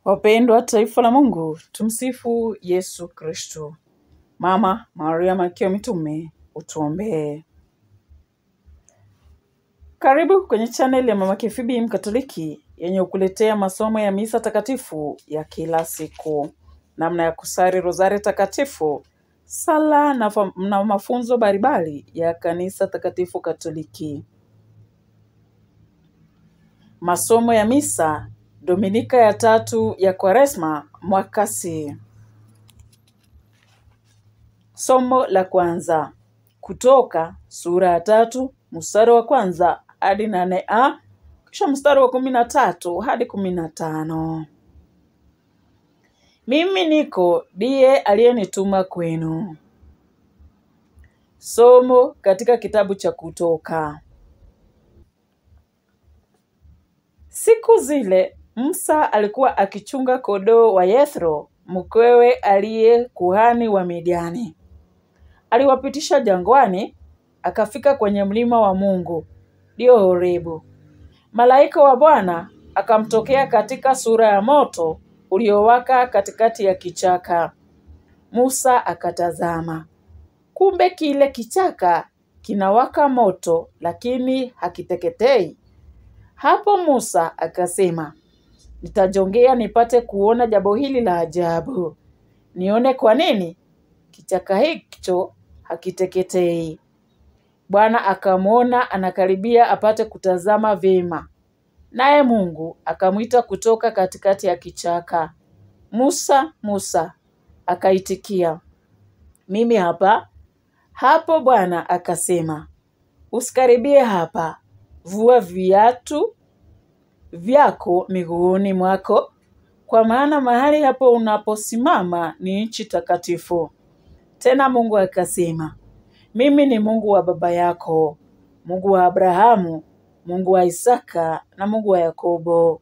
Wapendwa taifa la Mungu, tumsifu Yesu Kristo. Mama Maria Malkia Mitume, utuombee. Karibu kwenye channel ya Mama Kifibi Mkatoliki yenye kukuletea masomo ya misa takatifu ya kila siku, namna ya kusali rozari takatifu, sala na mafunzo mbalimbali ya kanisa takatifu Katoliki. Masomo ya misa Dominika ya 3 ya Kwaresma mwaka C. Somo la kwanza, Kutoka sura ya 3 mstari wa kwanza hadi 8a, kisha mstari wa 13 hadi 15. Mimi niko ndiye aliyenituma kwenu. Somo katika kitabu cha Kutoka. Siku zile Musa alikuwa akichunga kondoo wa Yethro, mkwewe aliye kuhani wa Midiani. Aliwapitisha jangwani, akafika kwenye mlima wa Mungu, ndio Horebu. Malaika wa Bwana akamtokea katika sura ya moto uliowaka katikati ya kichaka. Musa akatazama. Kumbe kile kichaka kinawaka moto, lakini hakiteketei. Hapo Musa akasema, nitajongea nipate kuona jambo hili la ajabu. Nione kwa nini kichaka hicho hakiteketei. Bwana akamwona anakaribia apate kutazama vyema. Naye Mungu akamwita kutoka katikati ya kichaka, Musa, Musa. Akaitikia, mimi hapa. Hapo Bwana akasema, usikaribie hapa. Vua viatu vyako miguuni mwako, kwa maana mahali hapo unaposimama ni nchi takatifu. Tena Mungu akasema, mimi ni Mungu wa baba yako, Mungu wa Abrahamu, Mungu wa Isaka na Mungu wa Yakobo.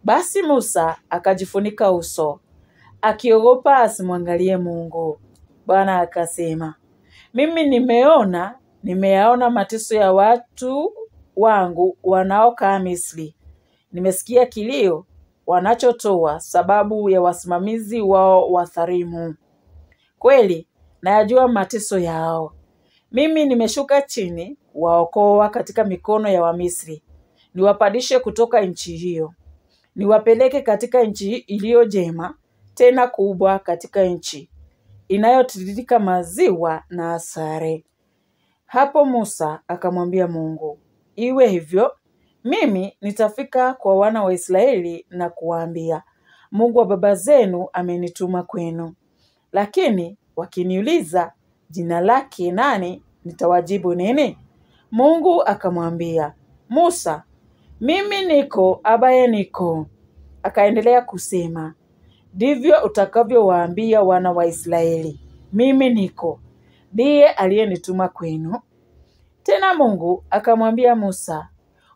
Basi Musa akajifunika uso, akiogopa asimwangalie Mungu. Bwana akasema, mimi nimeyaona mateso ya watu wangu wanaokaa Misri. Nimesikia kilio wanachotoa sababu ya wasimamizi wao watharimu. Kweli nayajua mateso yao. Mimi nimeshuka chini waokoa katika mikono ya Wamisri, niwapadishe kutoka nchi hiyo, niwapeleke katika nchi iliyo njema, tena kubwa, katika nchi inayotiririka maziwa na asali. Hapo Musa akamwambia Mungu, iwe hivyo. Mimi nitafika kwa wana wa Israeli na kuwaambia, Mungu wa baba zenu amenituma kwenu. Lakini wakiniuliza jina lake nani, nitawajibu nini? Mungu akamwambia Musa, mimi niko ambaye niko. Akaendelea kusema, ndivyo utakavyowaambia wana wa Israeli, mimi niko ndiye aliyenituma kwenu. Tena Mungu akamwambia Musa,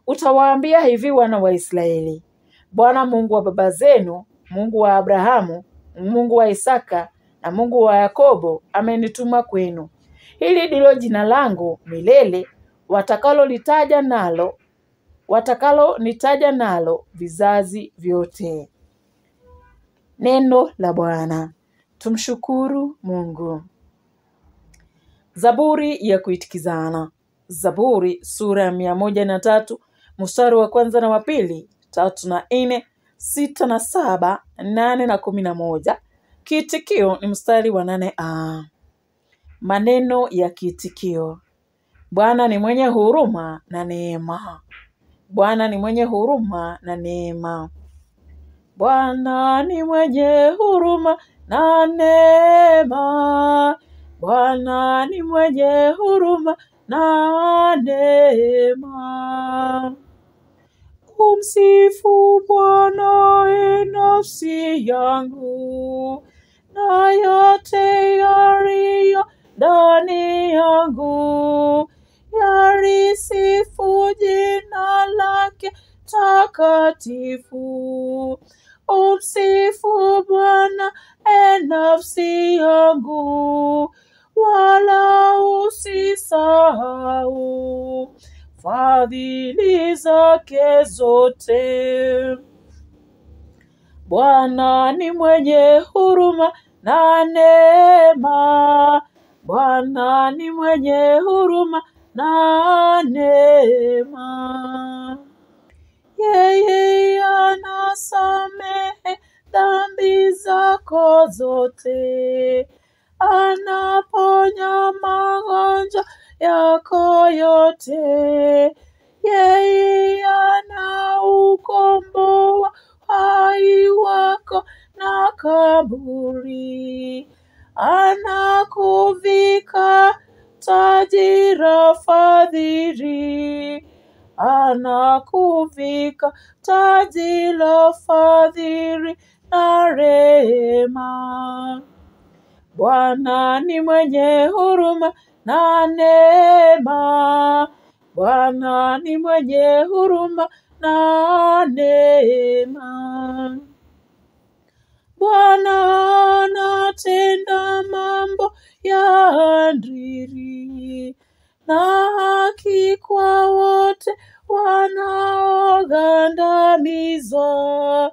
utawaambia hivi wana wa Israeli, Bwana Mungu wa baba zenu, Mungu wa Abrahamu, Mungu wa Isaka na Mungu wa Yakobo amenituma kwenu. Hili ndilo jina langu milele, watakalonitaja nalo vizazi vyote. Neno la Bwana. Tumshukuru Mungu. Zaburi ya kuitikizana. Zaburi sura ya 103 mstari wa kwanza na wa pili, 3 na 4, 6 na 7, 8 na 11. Kiitikio ni mstari wa 8a. Maneno ya kiitikio. Bwana ni mwenye huruma na neema. Bwana ni mwenye huruma na neema. Bwana ni mwenye huruma na neema. Bwana ni mwenye huruma na neema. Kumsifu Bwana nafsi yangu, na yote yaliyo ndani yangu yarisifu jina lake takatifu. Umsifu Bwana nafsi yangu, wala usisahau fadhili zake zote. Bwana ni mwenye huruma na neema. Bwana ni mwenye huruma na neema. Yeye anasamehe dhambi zako zote. Anaponya magonjwa yako yote. Yeye anaukomboa uhai wako na kaburi. Anakuvika taji la fadhili. Anakuvika taji la fadhili na rehema. Bwana ni mwenye huruma na neema. Bwana ni mwenye huruma na neema. Bwana anatenda mambo ya adili na haki kwa wote wanaogandamizwa.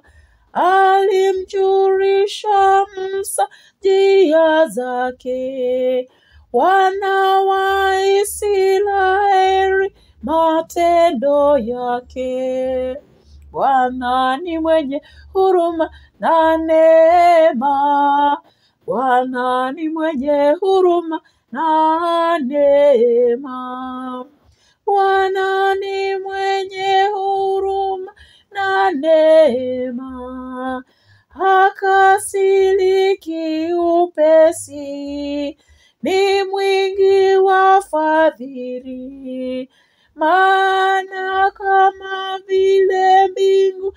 Alimjulisha Musa njia zake, wana wa Israeli matendo yake. Bwana ni mwenye huruma na neema. Bwana ni mwenye huruma na neema. Bwana ni mwenye huruma na neema. Hakasiriki upesi, ni mwingi wa fadhili. Maana kama vile mbingu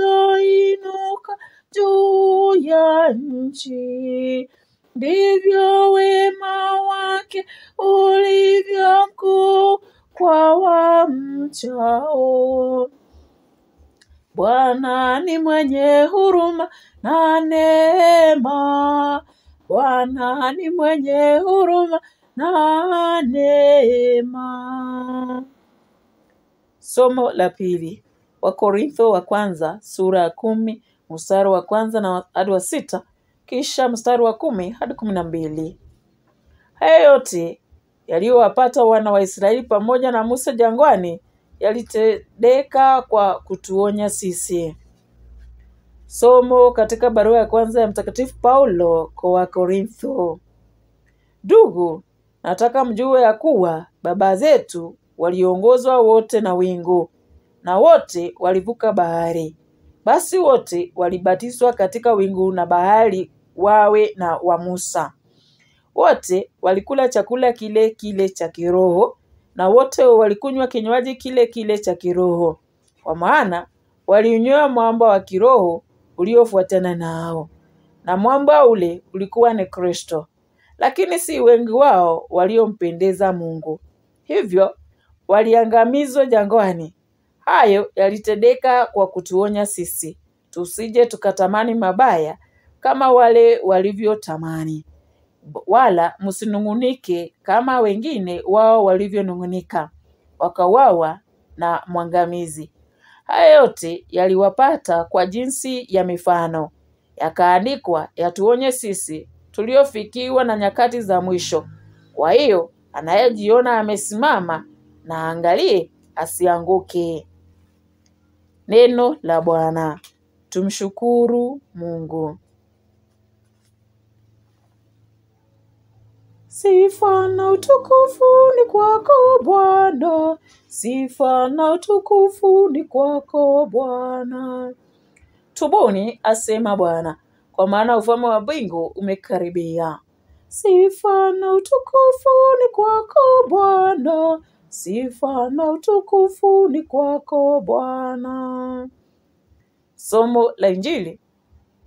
zinavyoinuka juu ya nchi, ndivyo wema wake ulivyo mkuu kwa wamchao. Bwana ni mwenye huruma na neema. Bwana ni mwenye huruma na neema. Somo la pili. Wakorintho wa kwanza sura ya 10 mstari wa 1 hadi wa 6, kisha mstari wa 10 hadi 12. Haya yote yaliyowapata wana wa Israeli pamoja na Musa jangwani yalitendeka kwa kutuonya sisi. Somo katika barua ya kwanza ya Mtakatifu Paulo kwa Wakorintho. Ndugu, nataka mjue ya kuwa baba zetu waliongozwa wote na wingu, na wote walivuka bahari. Basi wote walibatizwa katika wingu na bahari, wawe na wa Musa. Wote walikula chakula kile kile cha kiroho, na wote walikunywa kinywaji kile kile cha kiroho, kwa maana waliunywa mwamba wa kiroho uliofuatana nao, na mwamba ule ulikuwa ni Kristo. Lakini si wengi wao waliompendeza Mungu, hivyo waliangamizwa jangwani. Hayo yalitendeka kwa kutuonya sisi, tusije tukatamani mabaya kama wale walivyotamani. Wala msinungunike kama wengine wao walivyonungunika, wakawawa na mwangamizi. Haya yote yaliwapata kwa jinsi ya mifano, yakaandikwa yatuonye sisi tuliofikiwa na nyakati za mwisho. Kwa hiyo anayejiona amesimama na angalie asianguke. Neno la Bwana. Tumshukuru Mungu. Sifa na utukufu ni kwako Bwana. Sifa na utukufu ni kwako Bwana. Tubuni, asema Bwana, kwa maana ufalme wa mbingu umekaribia. Sifa na utukufu ni kwako Bwana. Sifa na utukufu ni kwako Bwana. Somo la Injili.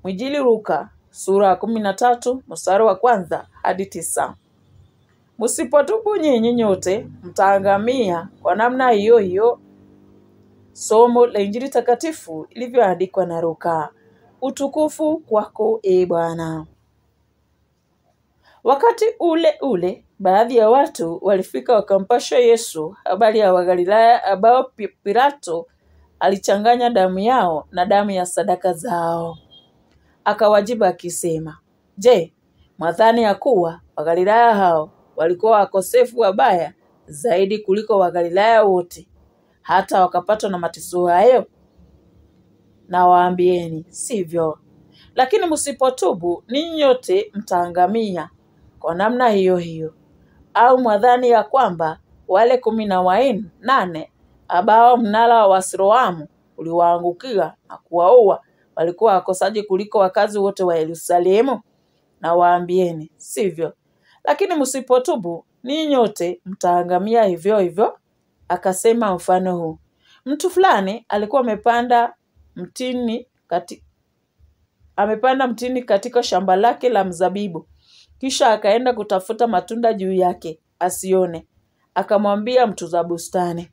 Mwinjili Luka sura ya 13 mstari wa 1 hadi 9. Msipotubu nyinyi nyote mtaangamia kwa namna hiyo hiyo. Somo la Injili takatifu ilivyoandikwa na Luka. Utukufu kwako, Bwana. Wakati ule ule, baadhi ya watu walifika wakampasha Yesu habari ya Wagalilaya ambao Pilato alichanganya damu yao na damu ya sadaka zao. Akawajibu akisema, "Je, mwadhani ya kuwa Wagalilaya hao walikuwa wakosefu wabaya zaidi kuliko Wagalilaya wote, hata wakapatwa na mateso hayo? Na waambieni, sivyo. Lakini msipotubu, ninyi nyote mtaangamia kwa namna hiyo hiyo. Au mwadhani ya kwamba wale 18 ambao mnara wa Siloamu uliwaangukia na kuwaua walikuwa wakosaji kuliko wakazi wote wa Yerusalemu? Na waambieni, sivyo. Lakini msipotubu, ninyi nyote mtaangamia hivyo hivyo." Akasema mfano huu: mtu fulani alikuwa amepanda mtini katika shamba lake la mzabibu, kisha akaenda kutafuta matunda juu yake asione. Akamwambia mtunza bustani,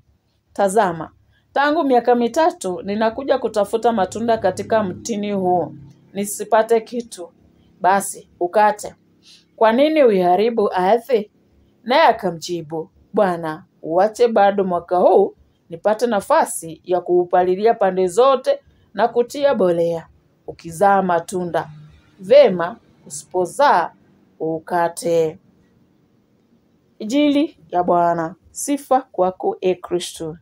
"Tazama, tangu miaka 3 ninakuja kutafuta matunda katika mtini huo, nisipate kitu. Basi ukate. Kwa nini uiharibu ardhi?" Naye akamjibu, "Bwana, uache bado mwaka huu nipate nafasi ya kuupalilia pande zote na kutia mbolea. Ukizaa matunda, vema; usipozaa, ukate." Injili ya Bwana. Sifa kwako, Kristo.